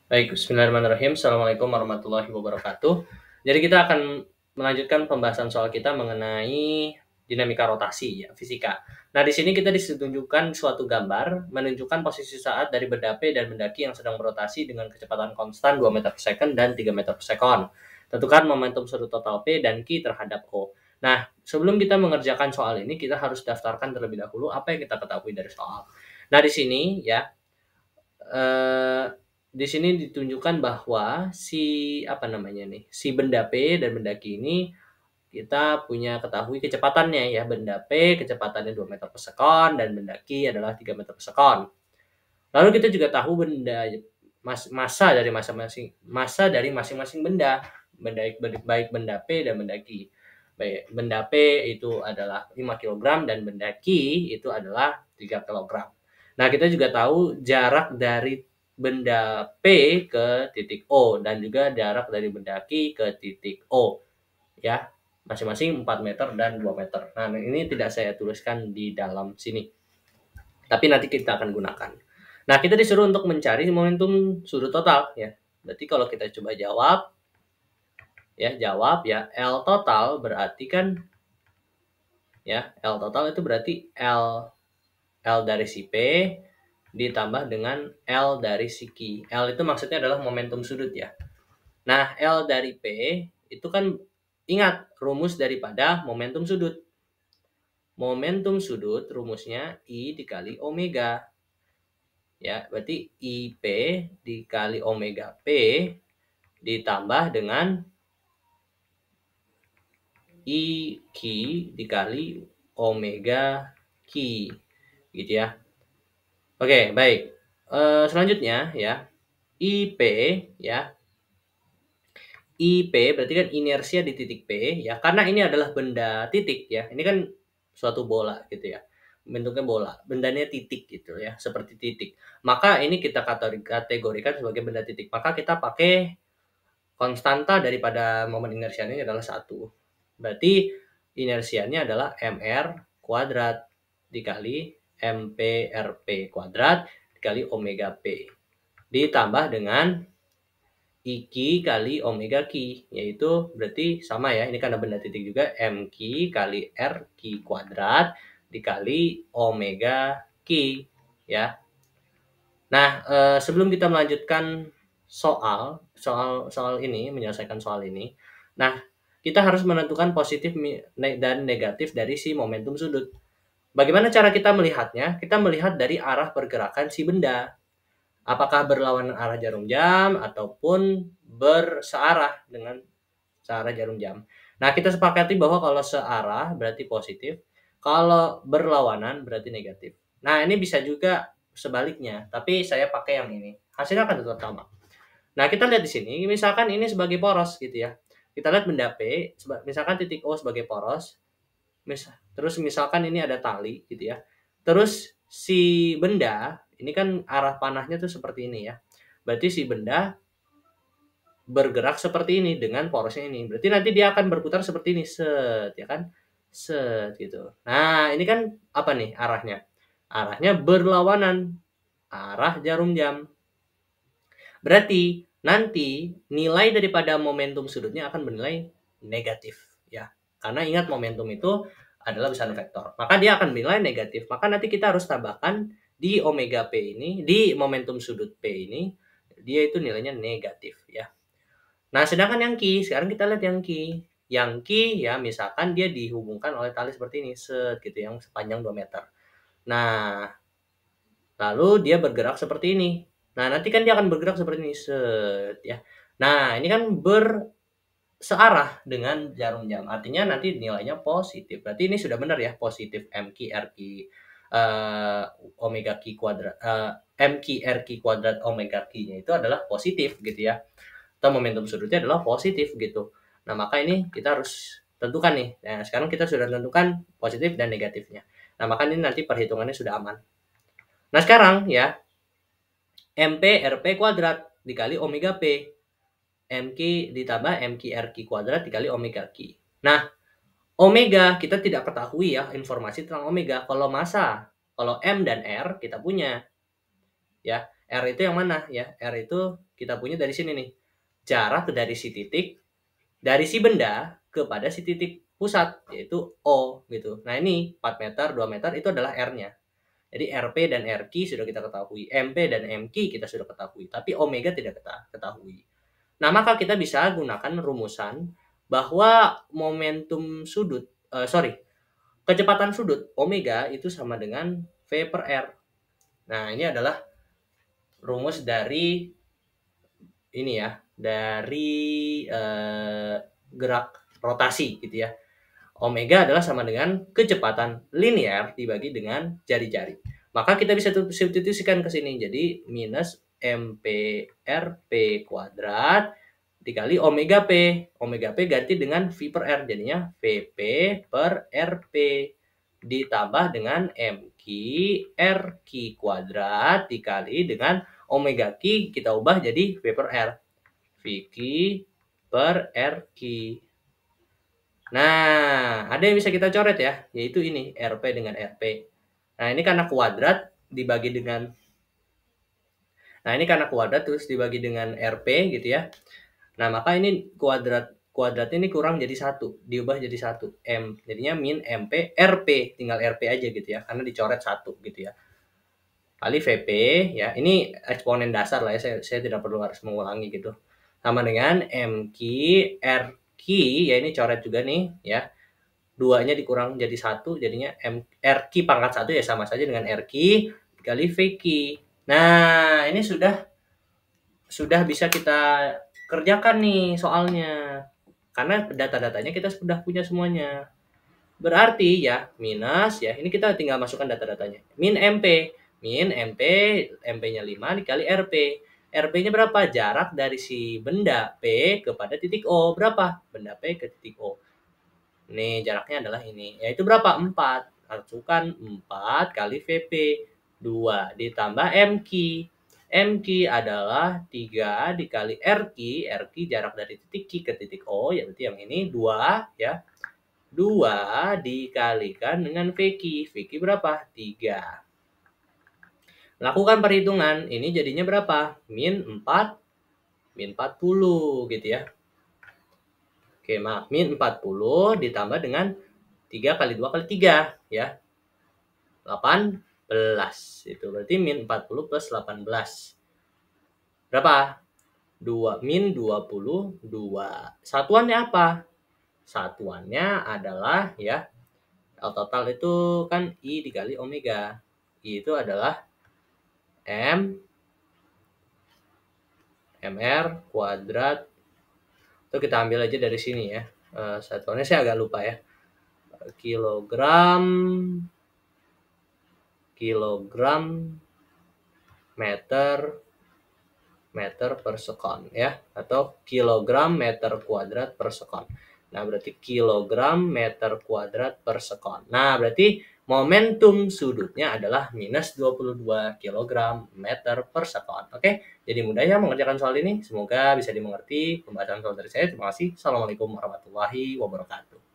Baik, bismillahirrahmanirrahim. Assalamualaikum warahmatullahi wabarakatuh. Jadi kita akan melanjutkan pembahasan soal kita mengenai dinamika rotasi ya, fisika. Nah, di sini kita ditunjukkan suatu gambar menunjukkan posisi saat dari benda P dan benda Q yang sedang berotasi dengan kecepatan konstan 2 meter per second dan 3 meter per second. Tentukan momentum sudut total P dan Q terhadap O. Nah, sebelum kita mengerjakan soal ini, kita harus daftarkan terlebih dahulu apa yang kita ketahui dari soal. Nah, di sini ya, eh, di sini ditunjukkan bahwa apa namanya nih, si benda P dan benda Q ini kita punya ketahui kecepatannya ya. Benda P kecepatannya 2 meter per second dan benda Q adalah 3 meter per second. Lalu kita juga tahu massa dari massa dari masing-masing benda, baik benda P dan benda Q. Baik, benda P itu adalah 5 kg dan benda Q itu adalah 3 kg. Nah, kita juga tahu jarak dari benda P ke titik O dan juga jarak dari benda Q ke titik O ya, masing-masing 4 meter dan 2 meter. Nah, ini tidak saya tuliskan di dalam sini, tapi nanti kita akan gunakan. Nah, kita disuruh untuk mencari momentum sudut total ya. Berarti kalau kita coba jawab ya, L total berarti kan ya, L total itu berarti L dari si P ditambah dengan L dari si Q. L itu maksudnya adalah momentum sudut ya. Nah, L dari P itu kan, ingat rumus daripada momentum sudut. Momentum sudut rumusnya I dikali omega. Ya, berarti IP dikali omega P ditambah dengan IQ dikali omega Q. Gitu ya. Oke, baik. Selanjutnya ya, IP ya. IP berarti kan inersia di titik P ya, karena ini adalah benda titik ya. Ini kan suatu bola gitu ya. Bentuknya bola, bendanya titik gitu ya, seperti titik. Maka ini kita kategorikan sebagai benda titik. Maka kita pakai konstanta daripada momen inersianya adalah 1. Berarti inersianya adalah mr kuadrat dikali mprp kuadrat dikali omega p ditambah dengan IQ kali omega Q, yaitu berarti sama ya, ini karena benda titik juga, MQ kali RQ kuadrat dikali omega Q ya. Nah, sebelum kita melanjutkan soal ini, menyelesaikan soal ini, nah, kita harus menentukan positif dan negatif dari si momentum sudut. Bagaimana cara kita melihatnya? Kita melihat dari arah pergerakan si benda. Apakah berlawanan arah jarum jam ataupun bersearah dengan searah jarum jam. Nah, kita sepakati bahwa kalau searah berarti positif, kalau berlawanan berarti negatif. Nah, ini bisa juga sebaliknya, tapi saya pakai yang ini. Hasilnya akan tetap sama. Nah, kita lihat di sini, misalkan ini sebagai poros gitu ya. Kita lihat benda P, misalkan titik O sebagai poros, terus misalkan ini ada tali gitu ya. Terus si benda, ini kan arah panahnya tuh seperti ini ya. Berarti si benda bergerak seperti ini dengan porosnya ini. Berarti nanti dia akan berputar seperti ini, set, ya kan? Set gitu. Nah, ini kan apa nih arahnya? Arahnya berlawanan arah jarum jam. Berarti nanti nilai daripada momentum sudutnya akan bernilai negatif ya. Karena ingat momentum itu adalah besaran vektor. Maka dia akan bernilai negatif. Maka nanti kita harus tambahkan di omega P ini, di momentum sudut P ini, dia itu nilainya negatif ya. Nah, sedangkan yang Qi, sekarang kita lihat yang Qi. Yang Qi ya, misalkan dia dihubungkan oleh tali seperti ini, set gitu, yang sepanjang 2 meter. Nah, lalu dia bergerak seperti ini. Nah, nanti kan dia akan bergerak seperti ini, set ya. Nah, ini kan searah dengan jarum jam. Artinya nanti nilainya positif. Berarti ini sudah benar ya, positif MQ RQ omega Q kuadrat MQ RQ kuadrat omega Q-nya itu adalah positif gitu ya. Atau momentum sudutnya adalah positif gitu. Nah, maka ini kita harus tentukan nih. Nah, sekarang kita sudah tentukan positif dan negatifnya. Nah, maka ini nanti perhitungannya sudah aman. Nah, sekarang ya, MP RP kuadrat dikali omega P. MQ ditambah MQ RQ kuadrat dikali omega Q. Nah, omega kita tidak ketahui ya informasi tentang omega. Kalau massa, kalau M dan R kita punya. Ya, R itu yang mana ya? R itu kita punya dari sini nih. Jarak dari si titik, dari si benda kepada si titik pusat, yaitu O gitu. Nah ini 4 meter, 2 meter itu adalah R-nya. Jadi RP dan RQ sudah kita ketahui, MP dan MQ kita sudah ketahui, tapi omega tidak kita ketahui. Nah, maka kita bisa gunakan rumusan bahwa momentum sudut, kecepatan sudut omega itu sama dengan V per R. Nah, ini adalah rumus dari ini ya, dari gerak rotasi gitu ya. Omega adalah sama dengan kecepatan linear dibagi dengan jari-jari. Maka kita bisa substitusikan ke sini. Jadi minus MP RP kuadrat dikali omega P. Omega P ganti dengan V per R. Jadinya VP per RP ditambah dengan MQ RQ kuadrat dikali dengan omega Q kita ubah jadi V per R. VQ per RQ. Nah, ada yang bisa kita coret ya, yaitu ini RP dengan RP. Nah, ini karena kuadrat dibagi dengan terus dibagi dengan RP gitu ya. Nah, maka ini kuadrat ini kurang jadi 1, diubah jadi 1 M. Jadinya min MP RP, tinggal RP aja gitu ya, karena dicoret 1 gitu ya. Kali VP ya. Ini eksponen dasar lah ya, saya tidak perlu harus mengulangi gitu. Sama dengan MQ RQ ya, ini coret juga nih ya. 2-nya dikurang jadi 1, jadinya RQ pangkat 1 ya sama saja dengan RQ dikali VQ. Nah, ini sudah bisa kita kerjakan nih soalnya. Karena data-datanya kita sudah punya semuanya. Berarti ya minus ya, ini kita tinggal masukkan data-datanya. Min MP, MP-nya 5 dikali RP. RP-nya berapa? Jarak dari si benda P kepada titik O. Berapa? Benda P ke titik O. Nih, jaraknya adalah ini. Yaitu berapa? 4. Masukkan 4 kali VP. 2 ditambah MQ. MQ adalah 3 dikali RQ. RQ jarak dari titik Q ke titik O. Ya, berarti yang ini 2 ya. 2 dikalikan dengan VQ. VQ berapa? 3. Lakukan perhitungan. Ini jadinya berapa? Min 40 gitu ya. Oke, maaf, min 40 ditambah dengan 3 kali 2 kali 3 ya. 18. Itu berarti min 40 plus 18. Berapa? 2 min 22. Satuannya apa? Satuannya adalah ya, total itu kan I dikali omega. I itu adalah MR kuadrat. Itu kita ambil aja dari sini ya. Satuannya saya agak lupa ya. Kilogram meter per sekon ya, atau kilogram meter kuadrat per sekon. Nah, berarti kilogram meter kuadrat per sekon. Nah, berarti momentum sudutnya adalah minus 22 kilogram meter per sekon. Oke, jadi mudah ya mengerjakan soal ini. Semoga bisa dimengerti pembahasan soal dari saya. Terima kasih. Assalamualaikum warahmatullahi wabarakatuh.